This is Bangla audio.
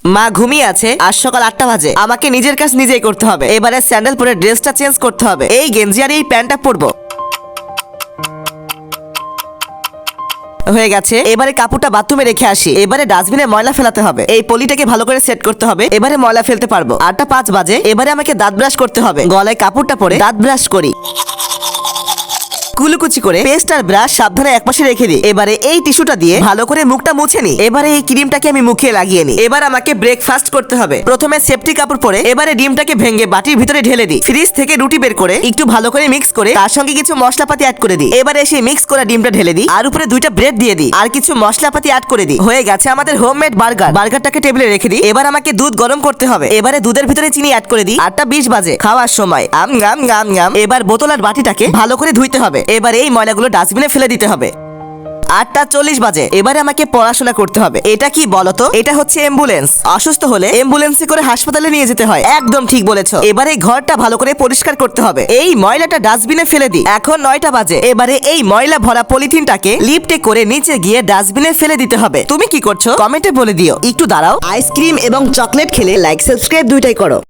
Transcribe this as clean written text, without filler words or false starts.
মা ঘুমিয়ে আছে আর সকাল 8টা বাজে। আমাকে নিজের কাজ নিজেই করতে হবে। এবারে স্যান্ডেল পরে ড্রেসটা চেঞ্জ করতে হবে। এই গেঞ্জি আর এই প্যান্টটা পরবো। হয়ে গেছে। এবারে কাপড়টা বাথরুমে রেখে আসি। এবারে ডাস্টবিনে ময়লা ফেলাতে হবে। এই পলিটাকে ভালো করে সেট করতে হবে। এবারে ময়লা ফেলতে পারবো। 8টা 5 বাজে। এবারে আমাকে দাঁত ব্রাশ করতে হবে। গলায় কাপড়টা পরে দাঁত ব্রাশ করি। কুলুকুচি করে পেস্ট আর ব্রাশ সাবধানে একপাশে রেখে দিই। এবারে এই টিস্যুটা দিয়ে ভালো করে মুখটা মুছে নি। এবারে এই ক্রিমটাকে আমি মুখে লাগিয়ে নি। এবার আমাকে ব্রেকফাস্ট করতে হবে। প্রথমে সেফটি কাপড় পরে এবারে ডিমটাকে ভেঙে বাটির ভিতরে ঢেলে দিই। ফ্রিজ থেকে রুটি বের করে একটু ভালো করে মিক্স করে তার সঙ্গে কিছু মশলাপাতি অ্যাড করে দিই। এবারে সেই মিক্স করা ডিমটা ঢেলে দিই আর উপরে 2টা ব্রেড দিয়ে দিই আর কিছু মশলাপাতি অ্যাড করে দিই। হয়ে গেছে আমাদের হোমমেড বার্গার। বার্গারটাকে টেবিলে রেখে দিই। এবার আমাকে দুধ গরম করতে হবে। এবারে দুধের ভিতরে চিনি অ্যাড করে দিই। 8টা 20 বাজে। খাওয়ার সময় আম গাম গাম গাম। এবার বোতল আর বাটিটাকে ভালো করে ধুইতে হবে। এবার এই ময়লাগুলো ডাস্টবিনে ফেলে দিতে হবে। 8টা 40 বাজে। এবারে আমাকে পড়াশোনা করতে হবে। এটা কি বলতো? এটা হচ্ছে অ্যাম্বুলেন্স। অসুস্থ হলে অ্যাম্বুলেন্সে করে হাসপাতালে নিয়ে যেতে হয়। একদম ঠিক বলেছো। এবারে ঘরটা ভালো করে পরিষ্কার করতে হবে। এই ময়লাটা ডাস্টবিনে ফেলে দিই। এখন 9টা বাজে। এবারে এই ময়লা ভরা পলিথিনটাকে লিফটে করে নিচে গিয়ে ডাস্টবিনে ফেলে দিতে হবে। তুমি কি করছো কমেন্টে বলে দিও। একটু দাঁড়াও। আইসক্রিম এবং চকলেট খেলে লাইক সাবস্ক্রাইব দুইটাই করো।